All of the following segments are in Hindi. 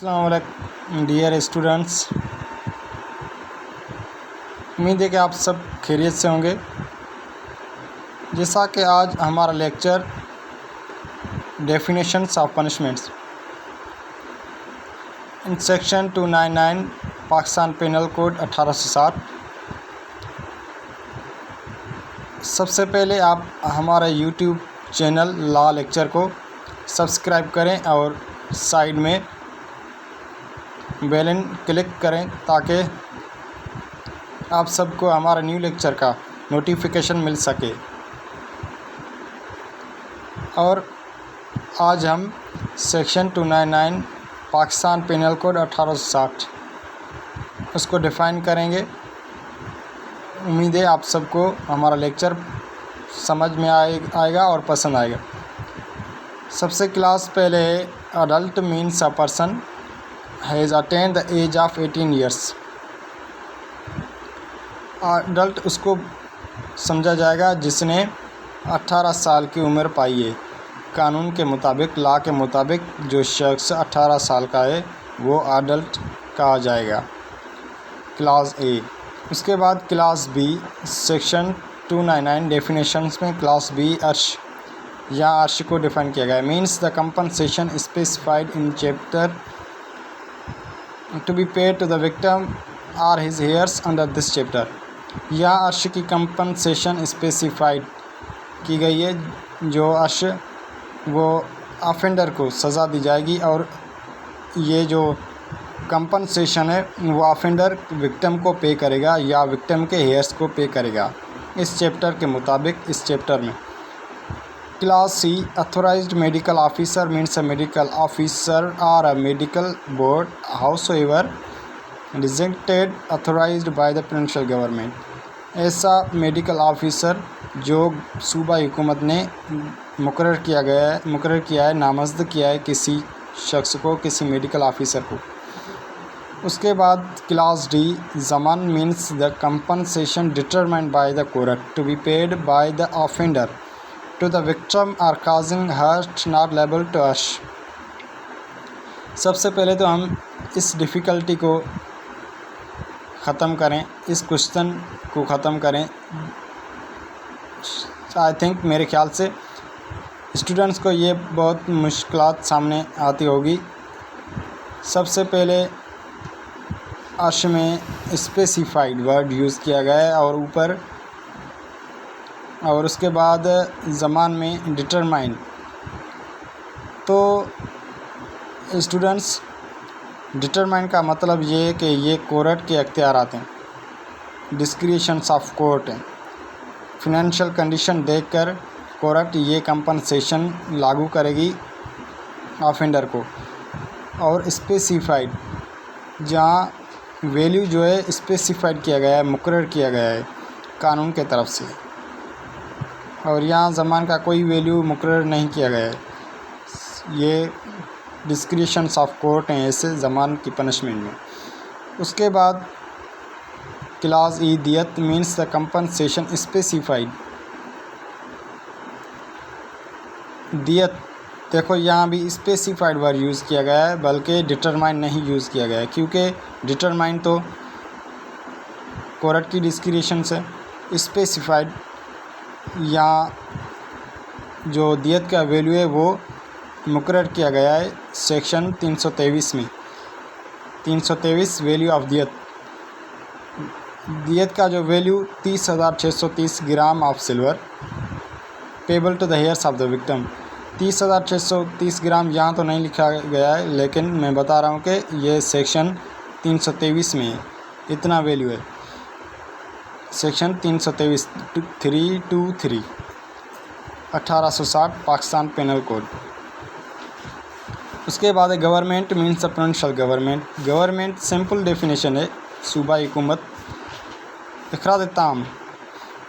अस्सलाम वालेकुम डियर स्टूडेंट्स। उम्मीद है कि आप सब खैरियत से होंगे। जैसा कि आज हमारा lecture definitions of punishments in section 299 Pakistan penal code 1860। सबसे पहले आप हमारा यूट्यूब चैनल लॉ लेक्चर को सब्सक्राइब करें और साइड में बेल आइकन क्लिक करें ताकि आप सबको हमारा न्यू लेक्चर का नोटिफिकेशन मिल सके। और आज हम सेक्शन 299 पाकिस्तान पेनल कोड 1860 उसको डिफ़ाइन करेंगे। उम्मीद है आप सबको हमारा लेक्चर समझ में आएगा और पसंद आएगा। सबसे क्लास पहले है adult means a person has attend the age of 18 years. Adult उसको समझा जाएगा जिसने 18 साल की उम्र पाई है। कानून के मुताबिक, लॉ के मुताबिक जो शख्स 18 साल का है वो अडल्ट कहा जाएगा, क्लास ए। उसके बाद क्लास बी, सेक्शन 299 डेफिनेशंस में क्लास बी अर्श या अर्श को डिफ़ाइन किया गया है। Means the compensation specified in chapter to be paid to the victim or his heirs under this chapter. या अर्श की कंपनसेशन स्पेसिफाइड की गई है, जो अर्श वो ऑफेंडर को सज़ा दी जाएगी और ये जो कंपनसेशन है वो ऑफेंडर विक्टिम को पे करेगा या विक्टिम के हेयर्स को पे करेगा इस चैप्टर के मुताबिक। इस चैप्टर में class C, authorised medical officer means a medical officer or a medical board howsoever designated authorised by the provincial government. ऐसा मेडिकल ऑफिसर जो सूबाई हुकूमत ने मुकर्रर किया है, नामज़द किया है किसी शख्स को, किसी मेडिकल ऑफिसर को। उसके बाद क्लास डी, ज़मान means the compensation determined by the court to be paid by the offender to the victim or causing hurt not liable to अस। सबसे पहले तो हम इस डिफ़िकल्टी को ख़त्म करें, इस क्वेश्चन को ख़त्म करें। आई थिंक मेरे ख़्याल से स्टूडेंट्स को ये बहुत मुश्किलात सामने आती होगी। सबसे पहले अर्श में स्पेसिफाइड वर्ड यूज़ किया गया है और ऊपर, और उसके बाद ज़मान में डिटरमाइन। तो स्टूडेंट्स, डिटरमाइन का मतलब ये है कि ये कोर्ट के अख्तियारात हैं, डिस्क्रिशंस ऑफ कोर्ट हैं। फिनेंशियल कंडीशन देखकर कोर्ट ये कंपनसेशन लागू करेगी ऑफेंडर को। और स्पेसिफाइड, जहाँ वैल्यू जो है स्पेसिफाइड किया गया है, मुकर्रर किया गया है कानून के तरफ से, और यहाँ ज़मान का कोई वैल्यू मुकर्रर नहीं किया गया है। ये डिस्क्रिशंस ऑफ कोर्ट हैं ऐसे ज़मान की पनिशमेंट में। उसके बाद क्लास ई, दियत मीन्स द कंपनसेशन स्पेसिफाइड। दियत, देखो यहाँ भी स्पेसिफाइड वर्ड यूज़ किया गया है, बल्कि डिटरमाइन नहीं यूज़ किया गया है, क्योंकि डिटरमाइन तो कोर्ट की डिस्क्रिशन से, स्पेसिफाइड या जो दियत का वैल्यू है वो मुकर्रर किया गया है सेक्शन 323 में। 323 वैल्यू ऑफ दियत। दियत का जो value 30,630 gram of silver payable to the heirs of the victim. 30,630 gram यहाँ तो नहीं लिखा गया है, लेकिन मैं बता रहा हूँ कि ये सेक्शन 323 में है, इतना वैल्यू है। Section 323 323 1860 Pakistan penal code. उसके बाद है government means the provincial government. Government simple definition है सूबाई हुकूमत। इखराज ताम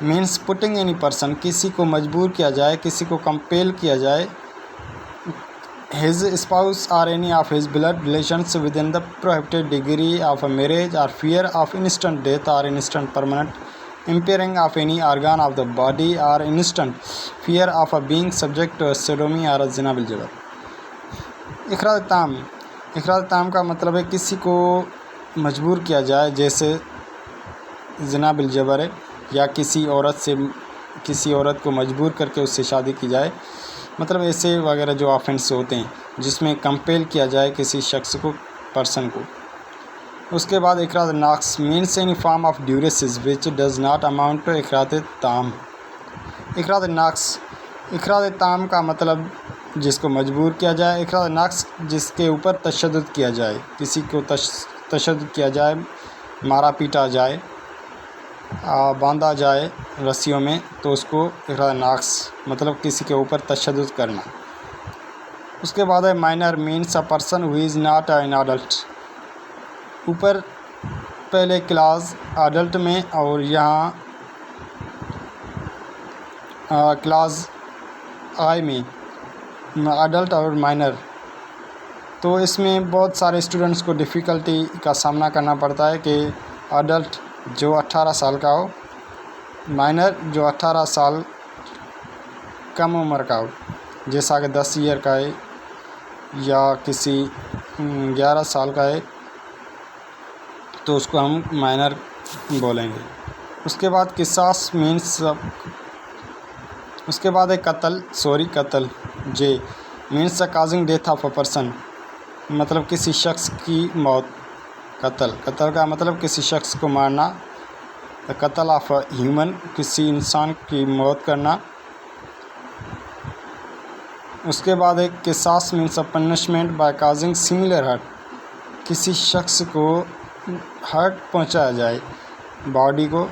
मीन्स पुटिंग एनी पर्सन, किसी को मजबूर किया जाए, किसी को कंपेल किया जाए, हिज स्पाउस और any of his blood relations with in the prohibited degree of a marriage और फियर ऑफ इंस्टेंट डेथ और instant permanent impairing of any organ of the body or instant fear of a being subject to a sodomy or a zina bil jabr। इखराज ताम इकरार ताम का मतलब है किसी को मजबूर किया जाए, जैसे ज़िना बिल जबर है, या किसी औरत को मजबूर करके उससे शादी की जाए, मतलब ऐसे वगैरह जो ऑफेंस होते हैं जिसमें कंपेल किया जाए किसी शख्स को, पर्सन को। उसके बाद इकरार नाक्स means any form of duress which does not amount to इकरार ताम। इकरार नाक्स, इकरार ताम का मतलब जिसको मजबूर किया जाए, इकरार नाक्स जिसके ऊपर तशद्दुद किया जाए, किसी को तशद्दुद किया जाए, मारा पीटा जाए, बांधा जाए रस्सियों में, तो उसको इकरार नाक्स मतलब किसी के ऊपर तशद्दुद करना। उसके बाद है minor means a person who is not an adult. ऊपर पहले क्लास अडल्ट में और यहाँ क्लास आई में अडल्ट और माइनर, तो इसमें बहुत सारे स्टूडेंट्स को डिफ़िकल्टी का सामना करना पड़ता है कि अडल्ट जो 18 साल का हो, माइनर जो 18 साल कम उम्र का हो, जैसा कि 10 ईयर का है या किसी 11 साल का है, तो उसको हम माइनर बोलेंगे। उसके बाद किसास मीन्स, उसके बाद है कत्ल जे means the causing death of a person, मतलब किसी शख्स की मौत। कत्ल का मतलब किसी शख्स को मारना। द कत्ल ऑफ अ ह्यूमन, किसी इंसान की मौत करना। उसके बाद एक किसास means a punishment by causing similar hurt, किसी शख्स को हर्ट पहुंचाया जाए बॉडी को।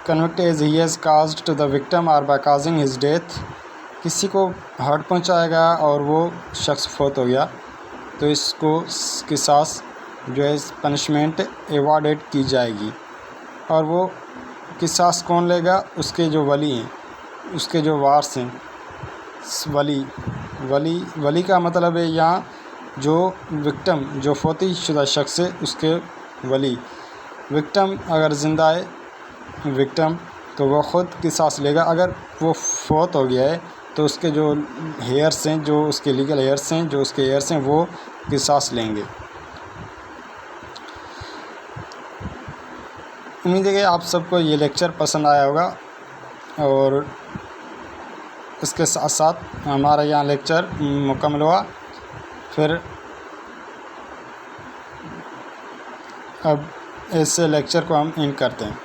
Convict as he has caused to the victim or by causing his death, किसी को हर्ट पहुंचाएगा और वो शख्स फौत हो गया, तो इसको किसास जो है पनिशमेंट एवॉर्डेड की जाएगी। और वो किसास कौन लेगा? उसके जो वली हैं, उसके जो वारिस हैं। वली का मतलब है यहाँ जो विक्टिम, जो फौती शुदा शख्स है, उसके वली। विक्टिम अगर ज़िंदा है विक्टिम, तो वह ख़ुद किसास लेगा। अगर वो फौत हो गया है तो उसके जो हेयर्स हैं, जो उसके लीगल हेयर्स हैं, जो उसके हेयर्स हैं, वो किसास लेंगे। उम्मीद है कि आप सबको ये लेक्चर पसंद आया होगा, और इसके साथ साथ हमारा यहाँ लेक्चर मुकम्मल हुआ। फिर अब ऐसे लेक्चर को हम एंड करते हैं।